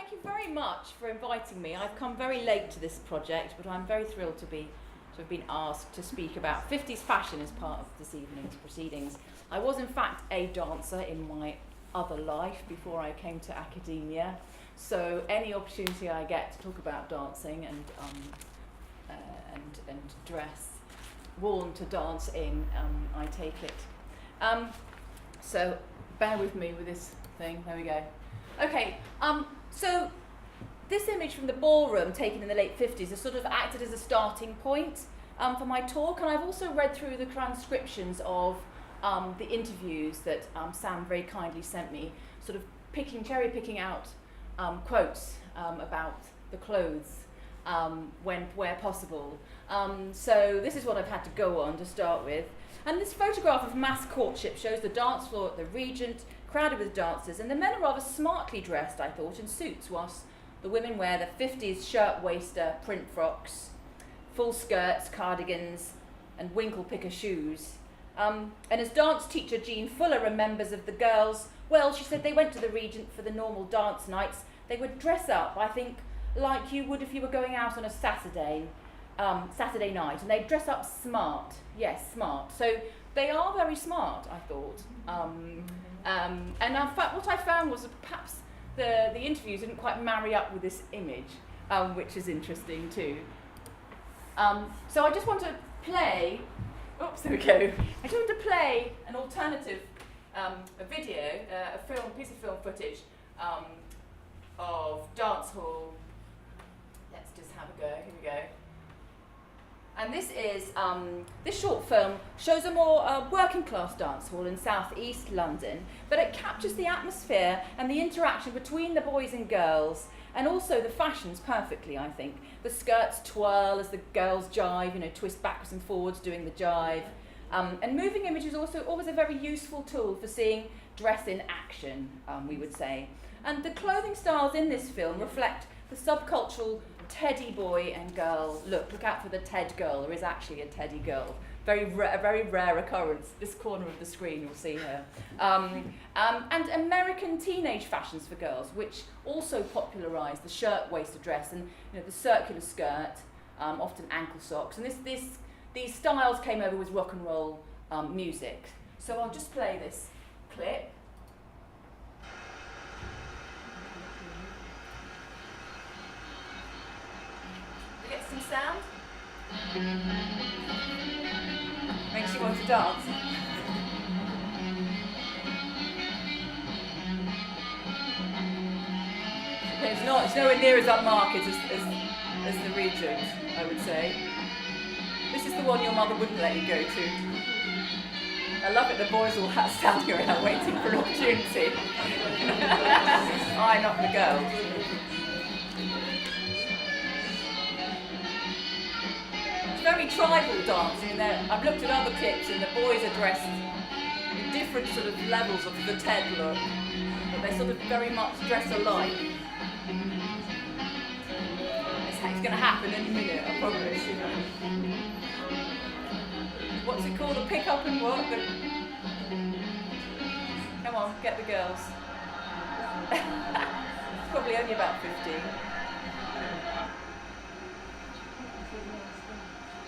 thank you very much for inviting me. I've come very late to this project, but I'm very thrilled to have been asked to speak about 50s fashion as part of this evening's proceedings. I was in fact a dancer in my other life before I came to academia, so any opportunity I get to talk about dancing and dress, worn to dance in, I take it. So bear with me with this thing. There we go. Okay. So this image from the ballroom taken in the late 50s has sort of acted as a starting point for my talk, and I've also read through the transcriptions of the interviews that Sam very kindly sent me, sort of cherry picking out quotes about the clothes where possible. So this is what I've had to go on to start with. And this photograph of mass courtship shows the dance floor at the Regent, crowded with dancers, and the men are rather smartly dressed, I thought, in suits, whilst the women wear the 50s shirt-waister, print frocks, full skirts, cardigans, and winkle-picker shoes. And as dance teacher Jean Fuller remembers of the girls, well, she said they went to the Regent for the normal dance nights. They would dress up, I think, like you would if you were going out on a Saturday night, and they'd dress up smart. Yes, smart. So they are very smart, I thought. And in fact, what I found was that perhaps the interviews didn't quite marry up with this image, which is interesting too. So I just want to play. Oops, there we go. I just want to play an alternative, a video, a piece of film footage of dance hall. Let's just have a go. Here we go. And this is this short film shows a more working class dance hall in southeast London, but it captures the atmosphere and the interaction between the boys and girls, and also the fashions perfectly, I think. The skirts twirl as the girls jive, twist backwards and forwards doing the jive. And moving image is also always a very useful tool for seeing dress in action, we would say. And the clothing styles in this film reflect the subcultural teddy boy and girl look. Look out for the Ted girl. There is actually a teddy girl. A very rare occurrence. This corner of the screen, you'll see her. And American teenage fashions for girls, which also popularised the shirt-waisted dress and the circular skirt, often ankle socks. And these styles came over with rock and roll music. So I'll just play this clip. Get some sound. Makes you want to dance. It's nowhere near as upmarket as the Regent, I would say. This is the one your mother wouldn't let you go to. I love it, the boys all standing around waiting for an opportunity. I, not the girls. Very tribal dancing. I've looked at other clips and the boys are dressed in different sort of levels of the Ted look, but they sort of very much dress alike. It's going to happen in a minute, I promise. What's it called? A pick up and what? Come on, get the girls. It's probably only about 15.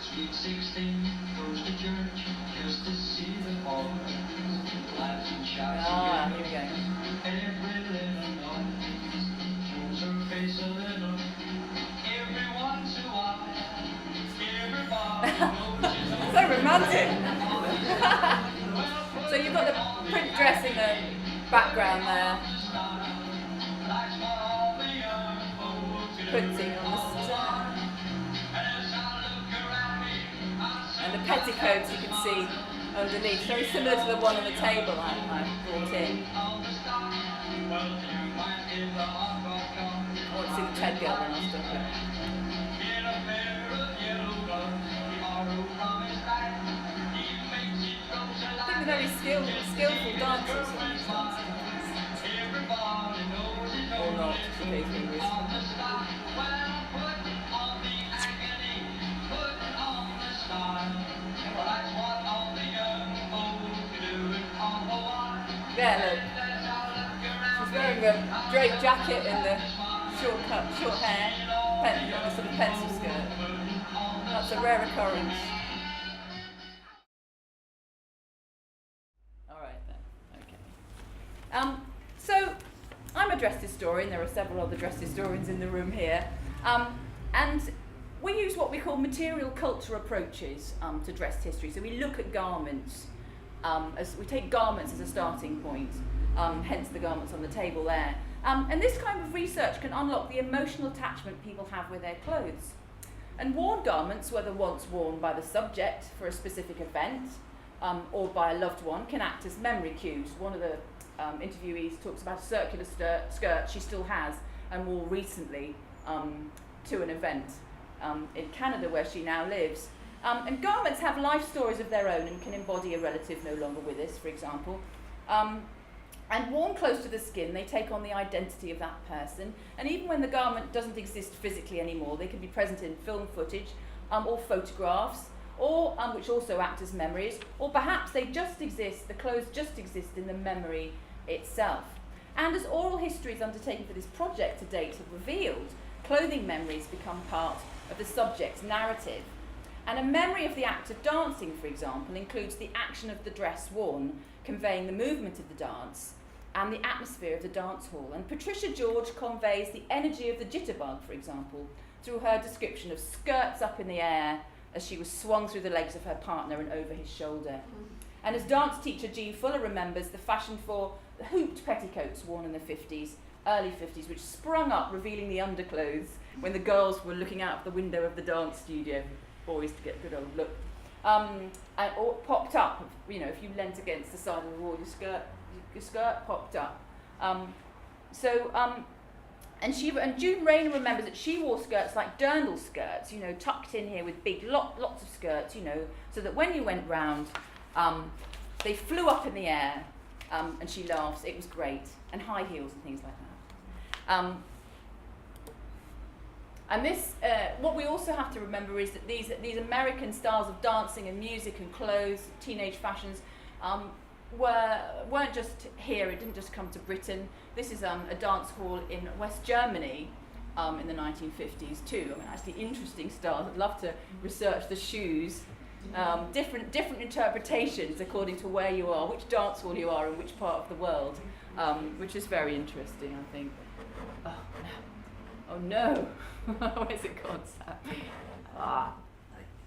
Sweet 16 goes to church just to see the Lord. Laughs and shouts here we go. Every little noise shows her face a little. Every once in a while, everybody knows. So romantic. So you've got the print dress in the background there. Printing on the side. And the petticoats you can see underneath, very similar to the one on the table I brought in. I want to see the Ted girl when I was done. I think they're very skillful dancers. Or not, occasionally. Yeah, look. She's wearing a draped jacket in the short hair, a sort of pencil skirt. That's a rare occurrence. All right then. Okay. So I'm a dress historian. There are several other dress historians in the room here, and we use what we call material culture approaches to dress history. So we look at garments, as we take garments as a starting point, hence the garments on the table there. And this kind of research can unlock the emotional attachment people have with their clothes. And worn garments, whether once worn by the subject for a specific event or by a loved one, can act as memory cues. One of the interviewees talks about a circular skirt she still has and wore recently to an event in Canada where she now lives. And garments have life stories of their own and can embody a relative no longer with us, for example. And worn close to the skin, they take on the identity of that person. And even when the garment doesn't exist physically anymore, they can be present in film footage or photographs, or which also act as memories, or perhaps they just exist, the clothes just exist in the memory itself. And as oral histories undertaken for this project to date have revealed, clothing memories become part of the subject's narrative. And a memory of the act of dancing, for example, includes the action of the dress worn, conveying the movement of the dance and the atmosphere of the dance hall. And Patricia George conveys the energy of the jitterbug, for example, through her description of skirts up in the air as she was swung through the legs of her partner and over his shoulder. And as dance teacher Jean Fuller remembers, the fashion for the hooped petticoats worn in the 50s, early 50s, which sprung up revealing the underclothes when the girls were looking out of the window of the dance studio, boys to get a good old look, or popped up, you know, if you leant against the side of the wall, your skirt popped up. And June Rayner remembers that she wore skirts like dirndl skirts, you know, tucked in here with big lots of skirts, you know, so that when you went round, they flew up in the air, and she laughs, it was great, and high heels and things like that. And this, what we also have to remember is that these American styles of dancing and music and clothes, teenage fashions, weren't just here. It didn't just come to Britain. This is a dance hall in West Germany in the 1950s too. I mean, actually interesting styles. I'd love to research the shoes. Different interpretations according to where you are, which dance hall you are in which part of the world, which is very interesting, I think. Oh no! Where's it gone, Sam?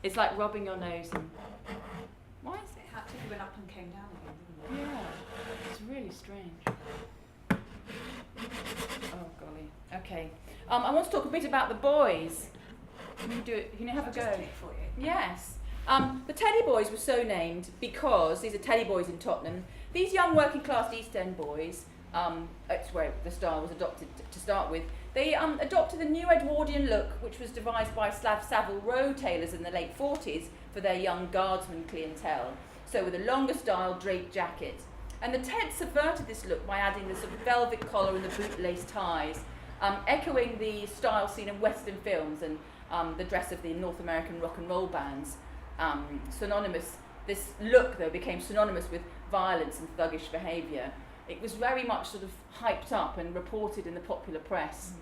It's like rubbing your nose and... Why is it? Hattrick went up and came down again, didn't it? Yeah, it's really strange. Oh golly. Okay. I want to talk a bit about the boys. Can you do it? Can you have a go? Just click for you. Yes. The Teddy Boys were so named because these are Teddy Boys in Tottenham. These young working class East End boys, that's where the style was adopted to start with. They adopted the new Edwardian look, which was devised by Savile Row tailors in the late 40s for their young guardsman clientele. So with a longer style draped jacket. And the Teds subverted this look by adding the sort of velvet collar and the bootlace ties, echoing the style seen in Western films and the dress of the North American rock and roll bands. This look, though, became synonymous with violence and thuggish behaviour. It was very much sort of hyped up and reported in the popular press.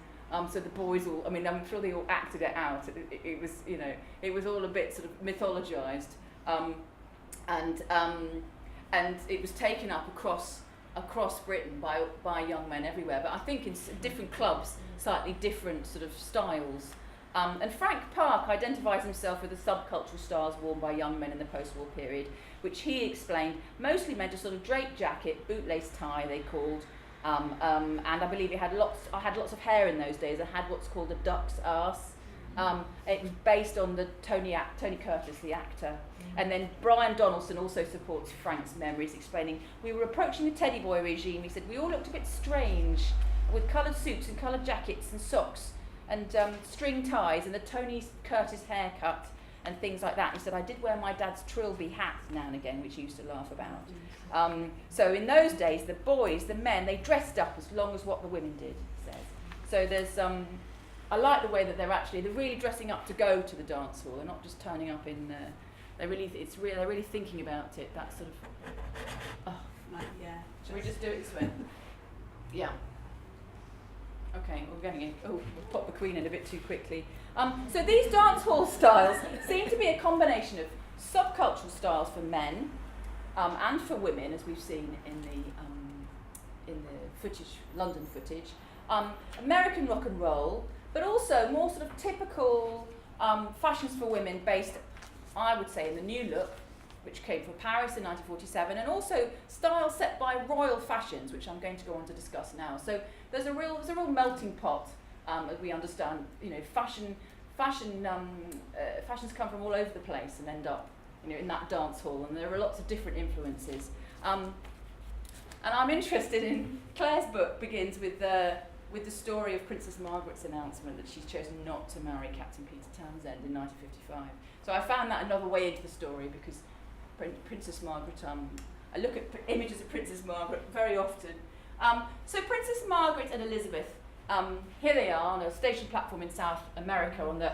So the boys all, I mean, I'm sure they all acted it out. It was, you know, it was all a bit sort of mythologized. And it was taken up across Britain by young men everywhere. But I think in different clubs, slightly different sort of styles. And Frank Park identifies himself with the subcultural styles worn by young men in the post-war period, which he explained mostly meant a sort of draped jacket, bootlace tie they called, and I believe I had lots of hair in those days. I had what's called a duck's arse. It was based on the Tony Curtis, the actor. And then Brian Donaldson also supports Frank's memories, explaining, we were approaching the Teddy Boy regime. He said, we all looked a bit strange, with coloured suits and coloured jackets and socks, and string ties and the Tony Curtis haircut and things like that. He said, I did wear my dad's trilby hat now and again, which he used to laugh about. So in those days, the boys, the men, they dressed up as long as what the women did, he says. So there's, I like the way that they're really dressing up to go to the dance hall. They're not just turning up in, they're really thinking about it, that sort of, Like, yeah. Should we just do it this way? Yeah. Okay, we're going in. Oh, we've popped the Queen in a bit too quickly. So these dance hall styles seem to be a combination of subcultural styles for men and for women, as we've seen in the footage, London footage. American rock and roll, but also more sort of typical fashions for women based, I would say, in the New Look, which came from Paris in 1947, and also styles set by royal fashions, which I'm going to go on to discuss now. So there's a real melting pot, as we understand. You know, fashions come from all over the place and end up, you know, in that dance hall, and there are lots of different influences. And I'm interested in Claire's book begins with the story of Princess Margaret's announcement that she's chosen not to marry Captain Peter Townsend in 1955. So I found that another way into the story because Princess Margaret, I look at images of Princess Margaret very often. So Princess Margaret and Elizabeth, here they are on a station platform in South America on the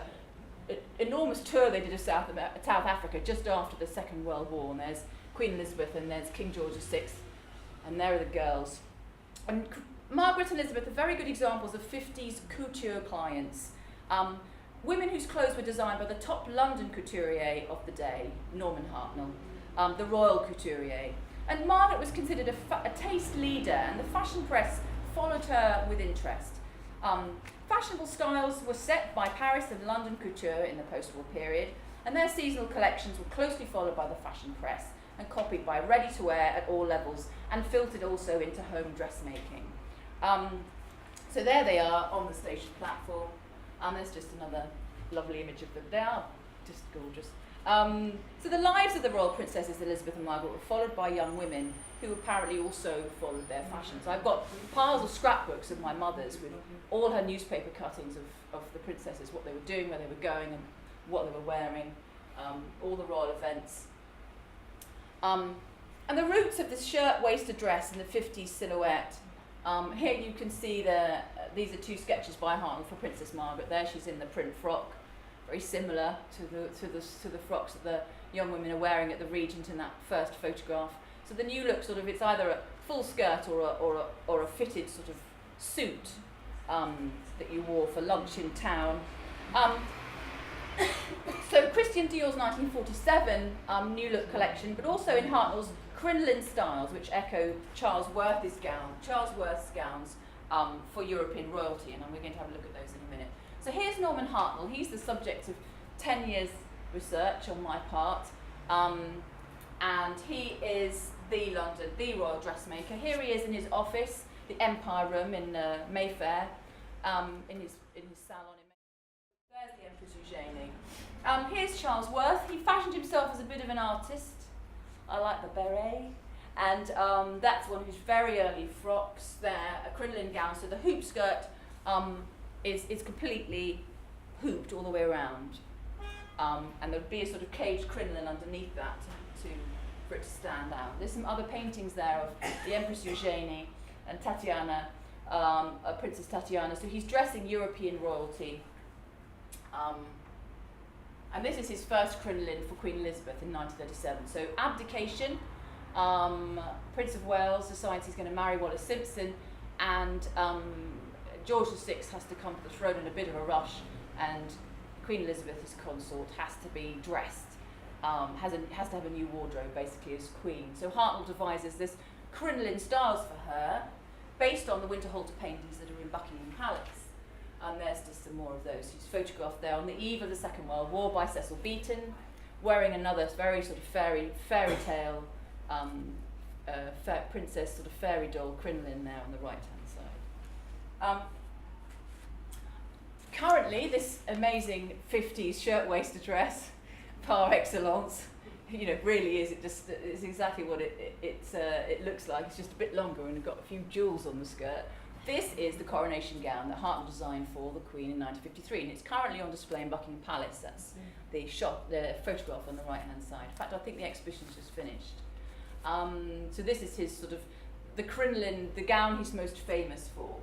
enormous tour they did of South Africa just after the Second World War. And there's Queen Elizabeth and there's King George VI, and there are the girls. And Margaret and Elizabeth are very good examples of 50s couture clients. Women whose clothes were designed by the top London couturier of the day, Norman Hartnell, the royal couturier. And Margaret was considered a taste leader, and the fashion press followed her with interest. Fashionable styles were set by Paris and London couture in the post-war period, and their seasonal collections were closely followed by the fashion press and copied by ready-to-wear at all levels and filtered also into home dressmaking. So there they are on the station platform. There's just another lovely image of them. They are just gorgeous. So the lives of the royal princesses Elizabeth and Margaret were followed by young women who apparently also followed their fashions. I've got piles of scrapbooks of my mother's with all her newspaper cuttings of the princesses, what they were doing, where they were going, and what they were wearing, all the royal events. And the roots of this shirt-waisted dress in the 50s silhouette. Here you can see these are two sketches by Hartnell for Princess Margaret. There she's in the print frock, very similar to the frocks that the young women are wearing at the Regent in that first photograph. So the New Look sort of, it's either a full skirt or a fitted sort of suit that you wore for lunch in town. So Christian Dior's 1947 New Look collection, but also in Hartnell's crinoline styles, which echo Charles Worth's gowns for European royalty, and we're going to have a look at those in a minute. So here's Norman Hartnell. He's the subject of 10 years research on my part, and he is the royal dressmaker. Here he is in his office, the Empire Room in Mayfair, in his salon in Mayfair. There's the Empress Eugénie. Here's Charles Worth. He fashioned himself as a bit of an artist. I like the beret, and that's one of his very early frocks there, a crinoline gown. So the hoop skirt is completely hooped all the way around, and there'd be a sort of caged crinoline underneath that for it to stand out. There's some other paintings there of the Empress Eugénie and Tatiana, Princess Tatiana. So he's dressing European royalty. And this is his first crinoline for Queen Elizabeth in 1937. So abdication, Prince of Wales decides he's going to marry Wallis Simpson, and George VI has to come to the throne in a bit of a rush, and Queen Elizabeth, his consort, has to be dressed, has to have a new wardrobe basically as queen. So Hartnell devises this crinoline styles for her based on the winter halter paintings that are in Buckingham Palace. And there's just some more of those. He's photographed there on the eve of the Second World War by Cecil Beaton, wearing another very sort of fairy tale princess sort of fairy doll crinoline there on the right hand side. Currently, this amazing 50s shirtwaisted dress, par excellence, you know, really is. It's exactly what it looks like. It's just a bit longer and got a few jewels on the skirt. This is the coronation gown that Hartnell designed for the Queen in 1953, and it's currently on display in Buckingham Palace. That's the photograph on the right-hand side. In fact, I think the exhibition's just finished. So this is his sort of, the crinoline, the gown he's most famous for.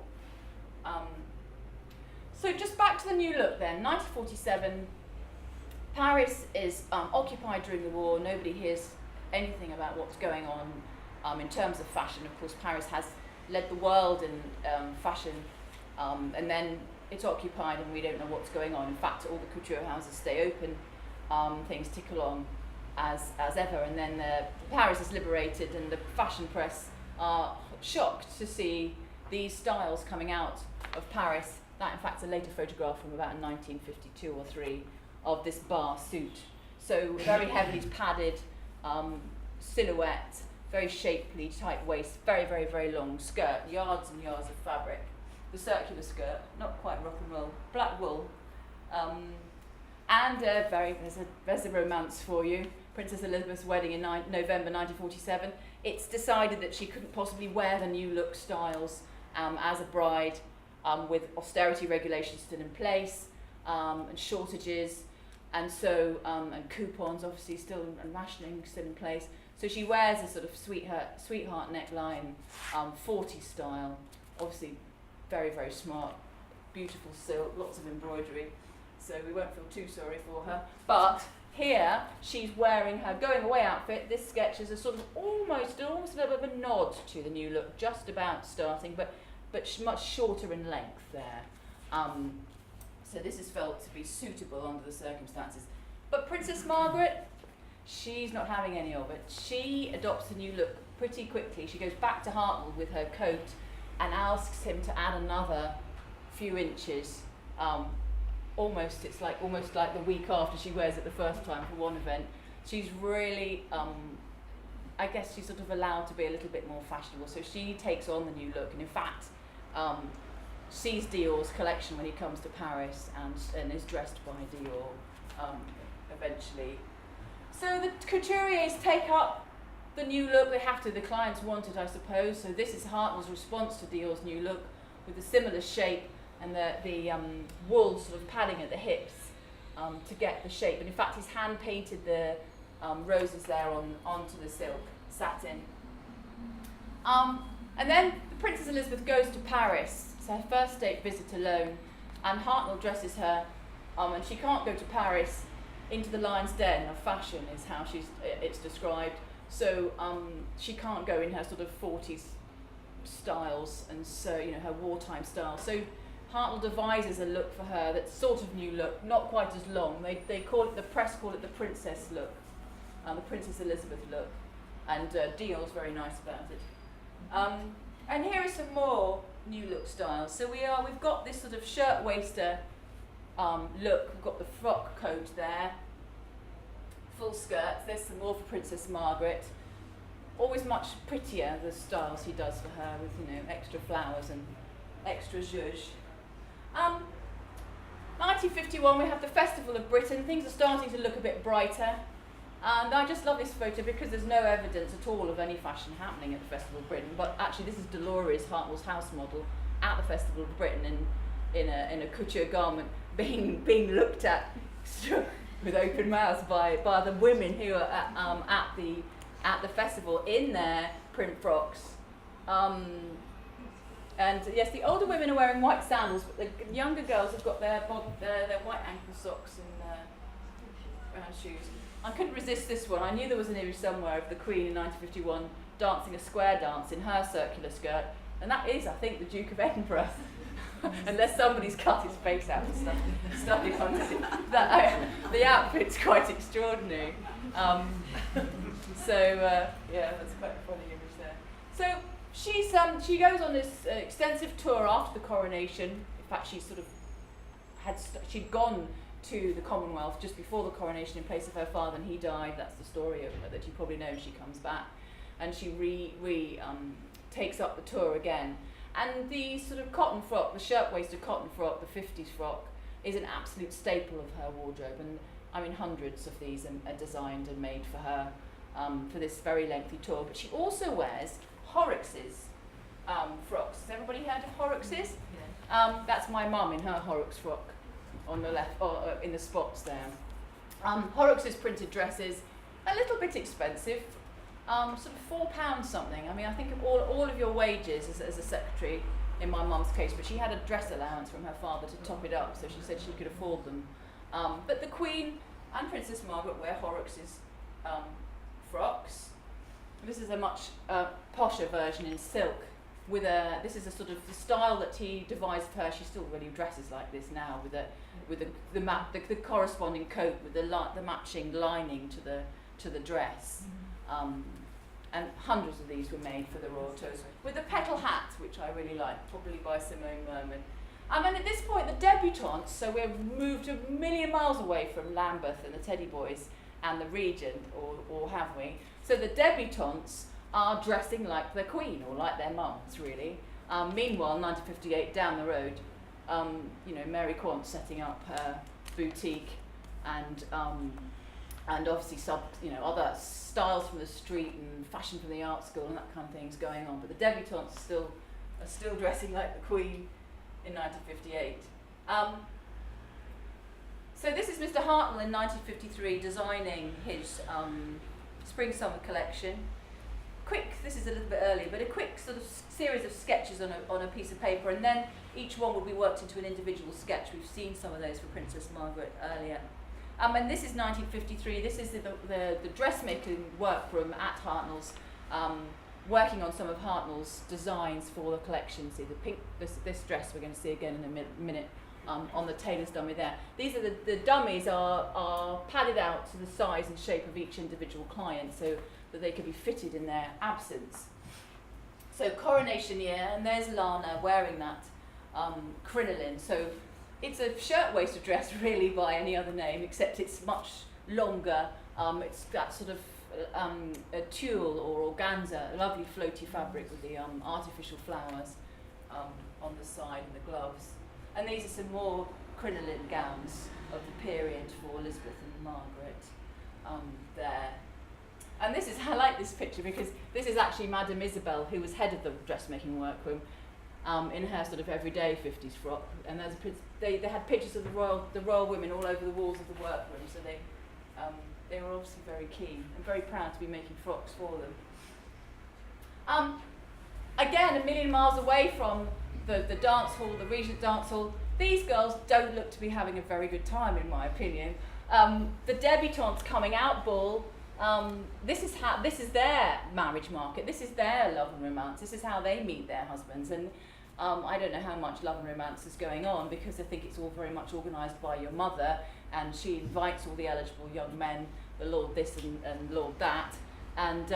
So just back to the New Look then, 1947, Paris is occupied during the war. Nobody hears anything about what's going on in terms of fashion. Of course, Paris has led the world in fashion And then it's occupied and we don't know what's going on. In fact, all the couture houses stay open, things tick along as ever, and then Paris is liberated and the fashion press are shocked to see these styles coming out of Paris. That in fact is a later photograph from about 1952 or 3 of this bar suit. So very heavily padded silhouette, very shapely, tight waist, very, very, very long skirt, yards and yards of fabric. The circular skirt, not quite rock and roll, black wool. And there's a romance for you. Princess Elizabeth's wedding in November 1947. It's decided that she couldn't possibly wear the new look styles as a bride, with austerity regulations still in place, and shortages, and so and coupons obviously still and rationing still in place. So she wears a sort of sweetheart neckline, 40s style, obviously very, very smart, beautiful silk, lots of embroidery. So we won't feel too sorry for her. But here she's wearing her going away outfit. This sketch is a sort of almost a little bit of a nod to the new look, just about starting, but much shorter in length there. So this is felt to be suitable under the circumstances. But Princess Margaret, she's not having any of it. She adopts the new look pretty quickly. She goes back to Hartnell with her coat and asks him to add another few inches. Almost like the week after she wears it the first time for one event. She's really, I guess she's sort of allowed to be a little bit more fashionable. So she takes on the new look, and in fact, sees Dior's collection when he comes to Paris and is dressed by Dior eventually. So the couturiers take up the new look. They have to, the clients want it, I suppose. So this is Hartnell's response to Dior's new look, with a similar shape and the wool sort of padding at the hips to get the shape. And in fact, he's hand painted the roses there onto the silk satin. And then the Princess Elizabeth goes to Paris. It's her first state visit alone, and Hartnell dresses her, and she can't go to Paris into the lion's den of fashion, is how it's described. So she can't go in her sort of 40s styles, and so her wartime style. So Hartnell devises a look for her that's sort of new look, not quite as long. They call it, the press call it the princess look, the Princess Elizabeth look, and Dior's very nice about it. And here are some more new look styles. So we've got this sort of shirt waister look. We've got the frock coat there, full skirts. There's some more for Princess Margaret. Always much prettier, the styles he does for her, with extra flowers and extra zhuzh. 1951, we have the Festival of Britain. Things are starting to look a bit brighter. And I just love this photo because there's no evidence at all of any fashion happening at the Festival of Britain. But actually, this is Dolores, Hartnell's house model, at the Festival of Britain in a couture garment, being looked at with open mouths by the women who are at the festival in their print frocks. And yes, the older women are wearing white sandals, but the younger girls have got their white ankle socks and brown shoes. I couldn't resist this one. I knew there was an image somewhere of the Queen in 1951 dancing a square dance in her circular skirt, and that is, I think, the Duke of Edinburgh. Unless somebody's cut his face out and stuff it onto it. The outfit's quite extraordinary. Yeah, that's quite a funny image there. So she goes on this extensive tour after the coronation. In fact, she'd gone to the Commonwealth just before the coronation in place of her father, and he died. That's the story of her that you probably know. She comes back, and she takes up the tour again. And the sort of cotton frock, the shirt-waisted cotton frock, the 50s frock, is an absolute staple of her wardrobe. And I mean, hundreds of these are designed and made for her for this very lengthy tour. But she also wears Horrocks's frocks. Has everybody heard of Horrocks's? Yeah. That's my mum in her Horrocks frock on the left, or in the spots there. Horrocks's printed dresses, a little bit expensive. Sort of £4 something. I mean, I think of all of your wages as a secretary in my mum's case, but she had a dress allowance from her father to top it up, so she said she could afford them. But the Queen and Princess Margaret wear Horrocks's frocks. This is a much posher version in silk with this is a sort of the style that he devised for her. She still really dresses like this now, with the corresponding coat with the matching lining to the dress. And hundreds of these were made for the royal tours, with the petal hat, which I really like, probably by Simone Merman. And at this point, the debutantes, so we've moved a million miles away from Lambeth and the Teddy Boys and the Regent, or have we? So the debutantes are dressing like their queen, or like their mums, really. Meanwhile, 1958, down the road, Mary Quant setting up her boutique, and obviously other styles from the street and fashion from the art school and that kind of thing is going on. But the debutantes are still dressing like the queen in 1958. So this is Mr. Hartnell in 1953 designing his spring-summer collection. This is a little bit earlier, but a quick sort of series of sketches on a piece of paper, and then each one will be worked into an individual sketch. We've seen some of those for Princess Margaret earlier. And this is 1953. This is the dressmaking workroom at Hartnell's, working on some of Hartnell's designs for the collection. See the pink, this dress we're going to see again in a minute on the tailor's dummy there. These are the dummies are padded out to the size and shape of each individual client, so that they could be fitted in their absence. So coronation year, and there's Lana wearing that crinoline. So it's a shirtwaisted dress really by any other name, except it's much longer. It's that sort of a tulle or organza, a lovely floaty fabric with the artificial flowers on the side and the gloves. And these are some more crinoline gowns of the period for Elizabeth and Margaret there. And I like this picture because this is actually Madame Isabel, who was head of the dressmaking workroom, in her sort of everyday 50s frock. And they had pictures of the royal women all over the walls of the workroom, so they were obviously very keen and very proud to be making frocks for them. Again, a million miles away from the dance hall, the Regent dance hall, these girls don't look to be having a very good time, in my opinion. The debutantes coming out ball. This is their marriage market. This is their love and romance. This is how they meet their husbands. And I don't know how much love and romance is going on, because I think it's all very much organised by your mother, and she invites all the eligible young men, the Lord this and Lord that, and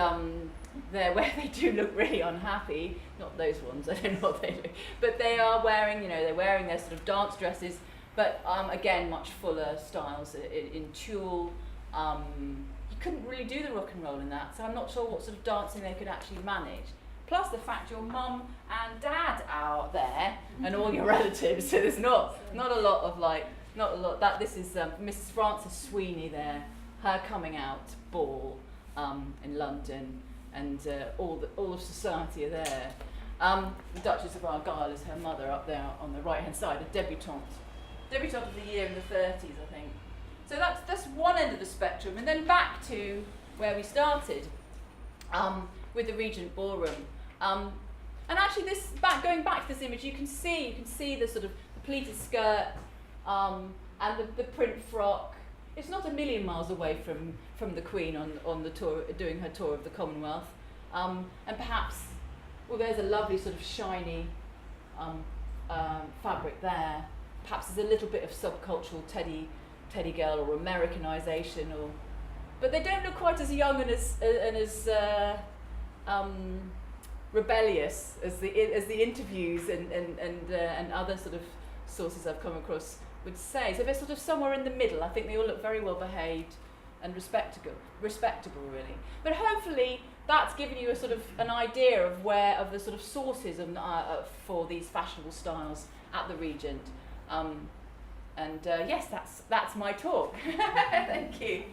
where they do look really unhappy. Not those ones. I don't know what they look, but they are wearing, they're wearing their sort of dance dresses, but again much fuller styles in tulle. Couldn't really do the rock and roll in that, so I'm not sure what sort of dancing they could actually manage. Plus the fact your mum and dad are there and all your relatives, so there's not a lot. That this is Mrs. Frances Sweeney there, her coming out ball in London, and all of society are there. The Duchess of Argyll is her mother up there on the right hand side, a debutante of the year in the 30s, I think. So that's one end of the spectrum, and then back to where we started with the Regent Ballroom. And actually, going back to this image, you can see the sort of the pleated skirt and the print frock. It's not a million miles away from the Queen on the tour, doing her tour of the Commonwealth. And perhaps, there's a lovely sort of shiny fabric there. Perhaps there's a little bit of subcultural teddy girl or Americanization, but they don't look quite as young and as rebellious as the interviews and other sort of sources I've come across would say. So they're sort of somewhere in the middle. I think they all look very well behaved and respectable really. But hopefully that's given you a sort of an idea of the sort of sources for these fashionable styles at the Regent. Yes, that's my talk. Thank you.